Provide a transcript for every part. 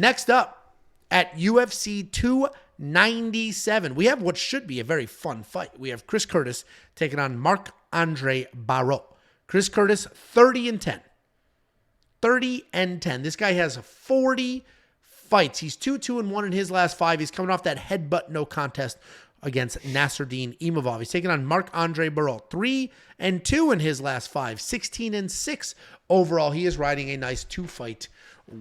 Next up, at UFC 297, we have what should be a very fun fight. We have Chris Curtis taking on Marc-Andre Barriault. Chris Curtis, 30-10. 30-10. This guy has 40 fights. He's 2-2-1 in his last 5. He's coming off that headbutt no contest against Nasruddin Imavov. He's taking on Marc-Andre Barriault, 3-2 in his last 5, 16-6 overall. He is riding a nice 2-fight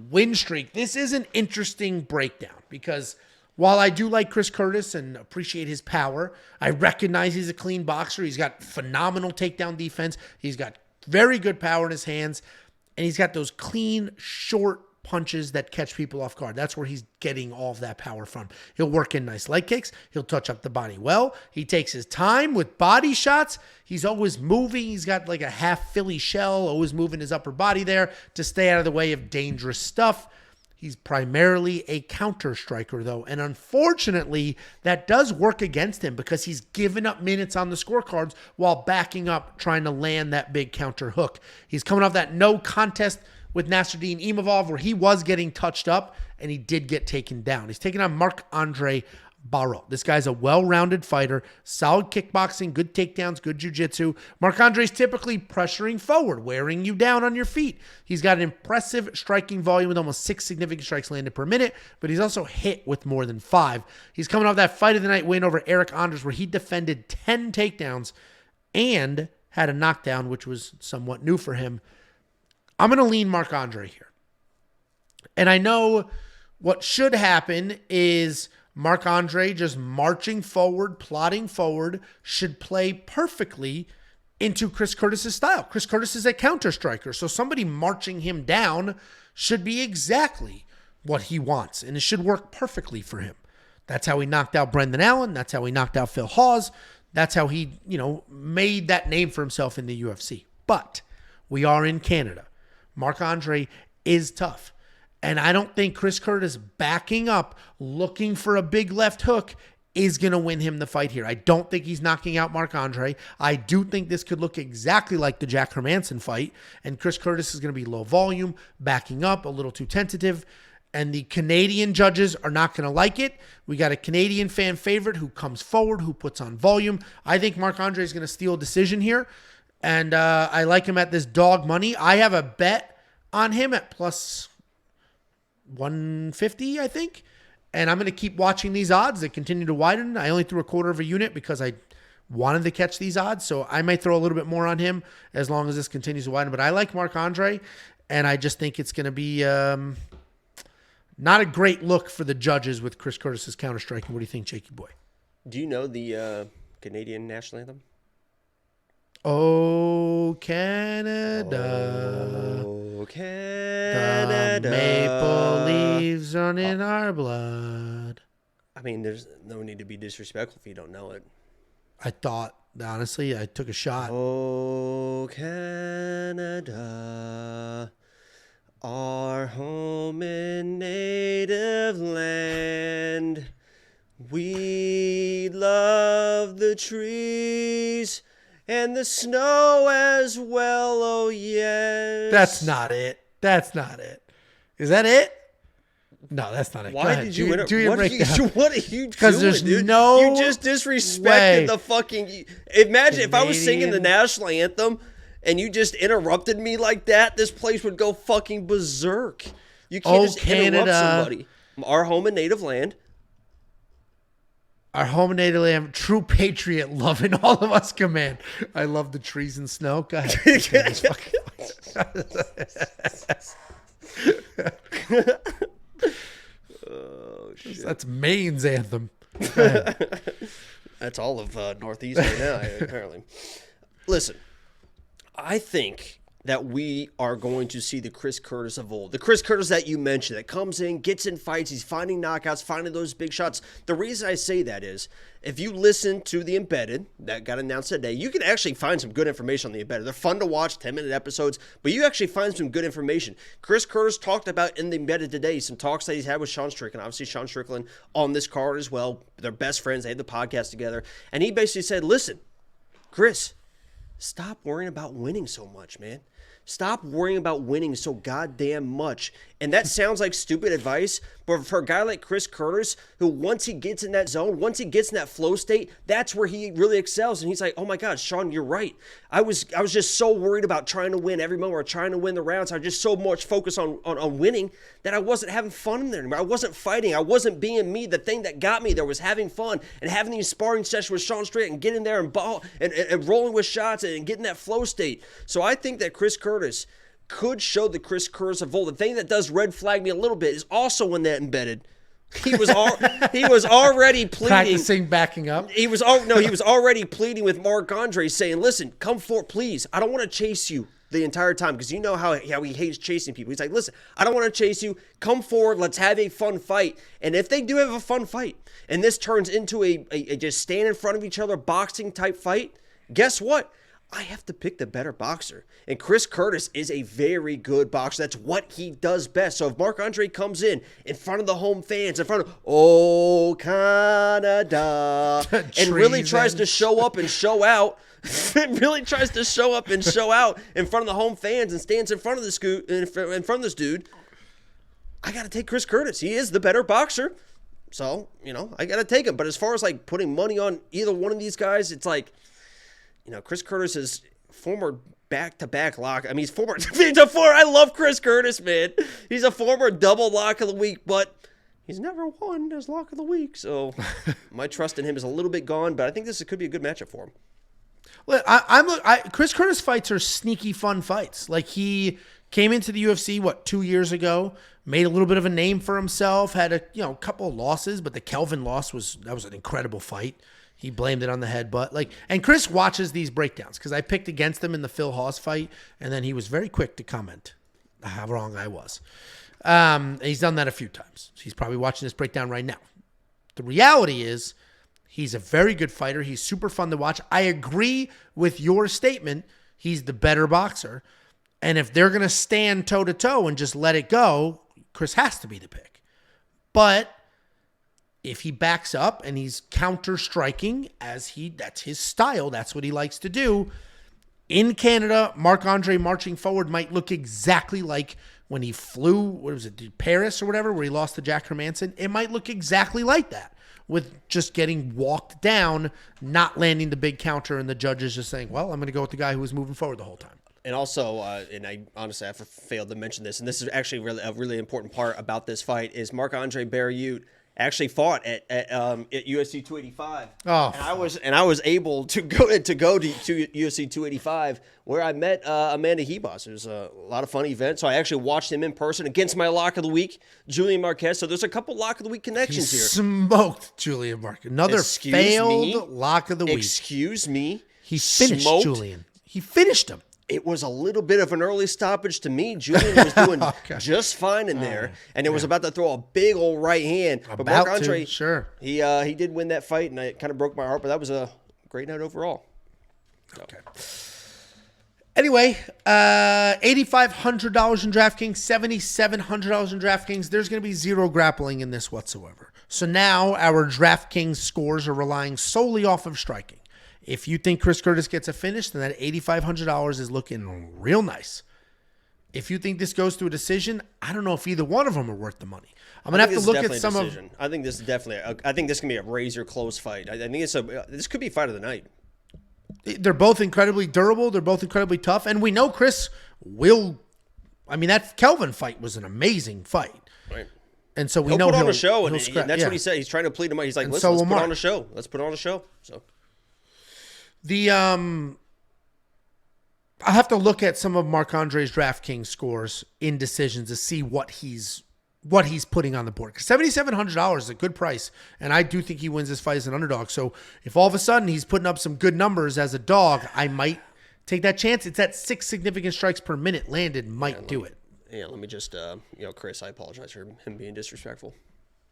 win streak. This is an interesting breakdown because while I do like Chris Curtis and appreciate his power, I recognize he's a clean boxer. He's got phenomenal takedown defense. He's got very good power in his hands, and he's got those clean, short punches that catch people off guard. That's where he's getting all of that power from. He'll work in nice leg kicks. He'll touch up the body well. He takes his time with body shots. He's always moving. He's got like a half Philly shell, always moving his upper body there to stay out of the way of dangerous stuff. He's primarily a counter striker, though, and unfortunately, that does work against him because he's given up minutes on the scorecards while backing up, trying to land that big counter hook. He's coming off that no contest with Nasruddin Imavov where he was getting touched up and he did get taken down. He's taking on Marc-Andre Barriault. This guy's a well-rounded fighter, solid kickboxing, good takedowns, good jiu-jitsu. Marc-Andre's typically pressuring forward, wearing you down on your feet. He's got an impressive striking volume with almost 6 significant strikes landed per minute, but he's also hit with more than 5. He's coming off that fight of the night win over Eric Anders where he defended 10 takedowns and had a knockdown, which was somewhat new for him. I'm going to lean Marc-Andre here. And I know what should happen is Marc-Andre just marching forward, plodding forward, should play perfectly into Chris Curtis's style. Chris Curtis is a counter striker, so somebody marching him down should be exactly what he wants, and it should work perfectly for him. That's how he knocked out Brendan Allen. That's how he knocked out Phil Hawes. That's how he, made that name for himself in the UFC. But we are in Canada. Marc-Andre is tough. And I don't think Chris Curtis backing up, looking for a big left hook is going to win him the fight here. I don't think he's knocking out Marc-Andre. I do think this could look exactly like the Jack Hermanson fight. And Chris Curtis is going to be low volume, backing up, a little too tentative. And the Canadian judges are not going to like it. We got a Canadian fan favorite who comes forward, who puts on volume. I think Marc-Andre is going to steal a decision here. And I like him at this dog money. I have a bet on him at plus 150, I think. And I'm going to keep watching these odds. They continue to widen. I only threw a quarter of a unit because I wanted to catch these odds. So I might throw a little bit more on him as long as this continues to widen. But I like Marc-Andre, and I just think it's going to be not a great look for the judges with Chris Curtis's counter-striking. What do you think, Jakey boy? Do you know the Canadian national anthem? Oh, Canada. Oh, Canada. The maple leaves run in our blood. I mean, there's no need to be disrespectful if you don't know it. I thought, honestly, I took a shot. Oh, Canada, our home and native land. We love the trees and the snow as well, oh yes. That's not it. That's not it. Is that it? No, that's not it. Why did you do your breakdown? What are you doing, Because there's dude? no You just disrespected way. the fucking... Imagine if I was singing the Canadian- national anthem and you just interrupted me like that, this place would go fucking berserk. You can't just interrupt somebody. Our home and native land. Our home and native land, true patriot, loving all of us command. I love the trees and snow. Go ahead. Oh, shit. That's Maine's anthem. That's all of Northeast right now, apparently. Listen, I think that we are going to see the Chris Curtis of old. The Chris Curtis that you mentioned that comes in, gets in fights, he's finding knockouts, finding those big shots. The reason I say that is if you listen to the Embedded that got announced today, you can actually find some good information on the Embedded. They're fun to watch, 10-minute episodes, but you actually find some good information. Chris Curtis talked about in the Embedded today some talks that he's had with Sean Strickland. Obviously, Sean Strickland on this card as well. They're best friends. They had the podcast together. And he basically said, listen, Chris, stop worrying about winning so much, man. Stop worrying about winning so goddamn much. And that sounds like stupid advice, but for a guy like Chris Curtis, who once he gets in that zone, once he gets in that flow state, that's where he really excels. And he's like, oh my God, Sean, you're right. I was just so worried about trying to win every moment or trying to win the rounds. I was just so much focused on winning that I wasn't having fun in there anymore. I wasn't fighting. I wasn't being me. The thing that got me there was having fun and having these sparring sessions with Sean Strait and getting there and ball and rolling with shots and getting that flow state. So I think that Chris Curtis could show the Chris Curtis of old. The thing that does red flag me a little bit is also when that embedded. He was already pleading. Practicing backing up. He was already pleading with Marc-Andre, saying, listen, come forward, please. I don't want to chase you the entire time, because you know how he hates chasing people. He's like, listen, I don't want to chase you. Come forward. Let's have a fun fight. And if they do have a fun fight, and this turns into a just stand in front of each other boxing type fight, guess what? I have to pick the better boxer. And Chris Curtis is a very good boxer. That's what he does best. So if Marc-Andre comes in front of the home fans, in front of, oh, Canada, and really tries to show up and show out, really tries to show up and show out in front of the home fans and stands in front of this dude, I got to take Chris Curtis. He is the better boxer. So, I got to take him. But as far as like putting money on either one of these guys, it's like, Chris Curtis is former back-to-back lock. I mean, I love Chris Curtis, man. He's a former double lock of the week, but he's never won as lock of the week. So my trust in him is a little bit gone, but I think this could be a good matchup for him. Well, Chris Curtis fights are sneaky fun fights. Like, he came into the UFC, 2 years ago, made a little bit of a name for himself, had a couple of losses, but the Kelvin loss was an incredible fight. He blamed it on the headbutt. And Chris watches these breakdowns because I picked against him in the Phil Hawes fight, and then he was very quick to comment how wrong I was. He's done that a few times. He's probably watching this breakdown right now. The reality is he's a very good fighter. He's super fun to watch. I agree with your statement. He's the better boxer. And if they're going to stand toe-to-toe and just let it go, Chris has to be the pick. But if he backs up and he's counter-striking, that's his style, that's what he likes to do. In Canada, Marc-Andre marching forward might look exactly like when he flew, Paris or whatever, where he lost to Jack Hermanson. It might look exactly like that, with just getting walked down, not landing the big counter, and the judges just saying, well, I'm going to go with the guy who was moving forward the whole time. And also, and I honestly have failed to mention this, and this is actually a really important part about this fight, is Marc-Andre Barriault actually fought at UFC 285. Oh, and I was able to go to UFC 285, where I met Amanda Hebos. It was a lot of fun event. So I actually watched him in person against my lock of the week, Julian Marquez. So there's a couple lock of the week connections here. Smoked Julian Marquez. Another failed lock of the week. Excuse me. He finished Julian. He finished him. It was a little bit of an early stoppage to me. Julian was doing just fine in there, and it was about to throw a big old right hand. But Marc-Andre, sure, he did win that fight, and it kind of broke my heart. But that was a great night overall. So. Okay. Anyway, $8,500 in DraftKings, $7,700 in DraftKings. There's going to be zero grappling in this whatsoever. So now our DraftKings scores are relying solely off of striking. If you think Chris Curtis gets a finish, then that $8,500 is looking real nice. If you think this goes to a decision, I don't know if either one of them are worth the money. I'm gonna have to look at some of. I think this is definitely. I think this can be a razor close fight. I think this could be fight of the night. They're both incredibly durable. They're both incredibly tough, and we know Chris will. I mean, that Kelvin fight was an amazing fight. Right. And so we he'll know put on a show, and that's what he said. He's trying to plead him. He's like, let's put on a show. Let's put on a show. So. I'll have to look at some of Marc-Andre's DraftKings scores in decisions to see what he's putting on the board. Because $7,700 is a good price, and I do think he wins this fight as an underdog. So if all of a sudden he's putting up some good numbers as a dog, I might take that chance. It's at 6 significant strikes per minute landed. Might do it. Yeah, let me just, Chris, I apologize for him being disrespectful.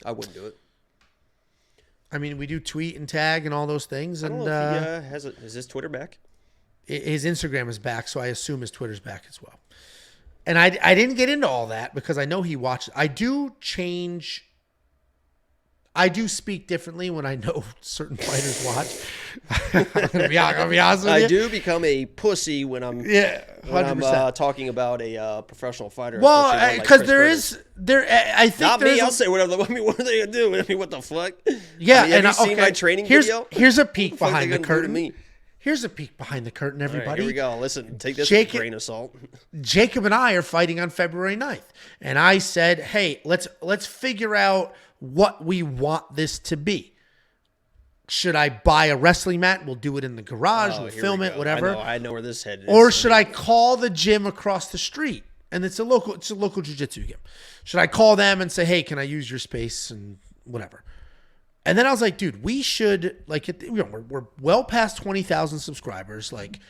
I wouldn't do it. I mean, we do tweet and tag and all those things. And I don't know if he is his Twitter back? His Instagram is back, so I assume his Twitter's back as well. And I didn't get into all that because I know he watches. I I do speak differently when I know certain fighters watch. I'm gonna be honest with you. I do become a pussy when I'm 100%. Talking about a professional fighter. Well, because I think not there's me. I'll say whatever. I mean, what are they gonna do? I mean, what the fuck? Yeah, I mean, have you seen my training video? Here's a peek What the fuck behind they the gonna do to curtain. me? Here's a peek behind the curtain, All right, everybody. here we go. Listen, take this with a grain of salt. Jacob and I are fighting on February 9th. And I said, hey, let's figure out what we want this to be. Should I buy a wrestling mat? We'll do it in the garage. We'll film it, whatever. I know where this head is. Or should I call the gym across the street? And it's a local jiu-jitsu gym. Should I call them and say, hey, can I use your space and whatever? And then I was like, dude, we should, like, we're well past 20,000 subscribers. Like,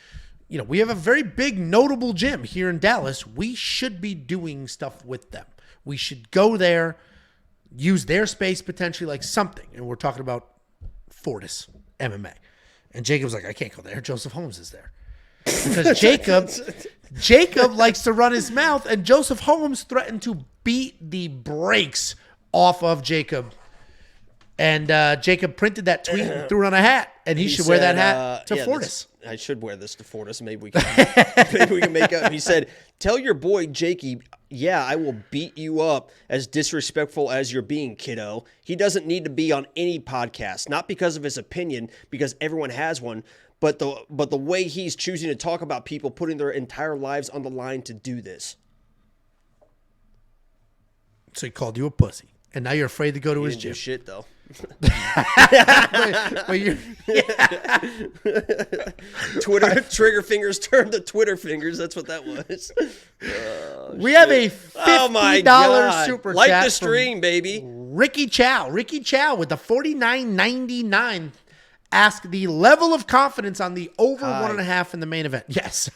we have a very big, notable gym here in Dallas. We should be doing stuff with them. We should go there, use their space potentially, like something. And we're talking about Fortis MMA. And Jacob's like, I can't go there. Joseph Holmes is there. Because Jacob likes to run his mouth, and Joseph Holmes threatened to beat the brakes off of Jacob. And Jacob printed that tweet and threw it on a hat. And he should wear that hat to Fortis. I should wear this to Fortis. Maybe we can make up. He said, tell your boy Jakey, yeah, I will beat you up as disrespectful as you're being, kiddo. He doesn't need to be on any podcast. Not because of his opinion, because everyone has one, but the way he's choosing to talk about people putting their entire lives on the line to do this. So he called you a pussy. And now you're afraid to go to his gym. Do shit, though. but you're, Twitter trigger fingers turned to Twitter fingers. That's what that was. We have a $50 super chat. Like the stream, baby. Ricky Chow with the $49.99. Ask the level of confidence on the over 1.5 in the main event. Yes,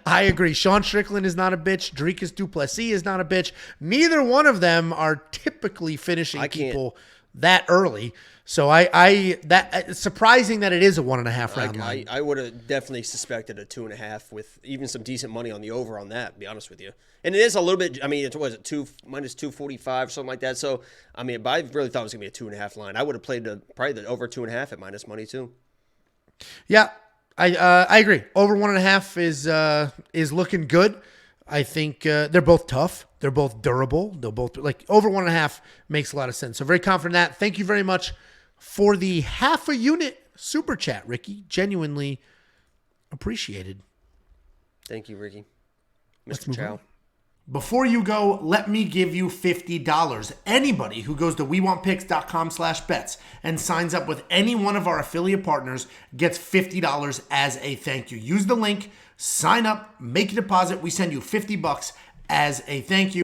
I agree. Sean Strickland is not a bitch. Dricus Duplessis is not a bitch. Neither one of them are typically finishing people that early. So it's surprising that it is a 1.5 round line. I would have definitely suspected a 2.5 with even some decent money on the over on that, to be honest with you. And it is a little bit, I mean, it was minus 245, something like that. So, I mean, but I really thought it was going to be a 2.5 line. I would have played probably the over 2.5 at minus money too. Yeah, I agree. Over 1.5 is looking good. I think they're both tough. They're both durable. They'll both like over 1.5 makes a lot of sense. So very confident in that. Thank you very much for the half a unit super chat, Ricky. Genuinely appreciated. Thank you, Ricky. Let's Mr. move Chow. on. Before you go, let me give you $50. Anybody who goes to WeWantPicks.com/bets and signs up with any one of our affiliate partners gets $50 as a thank you. Use the link, sign up, make a deposit. We send you $50 as a thank you.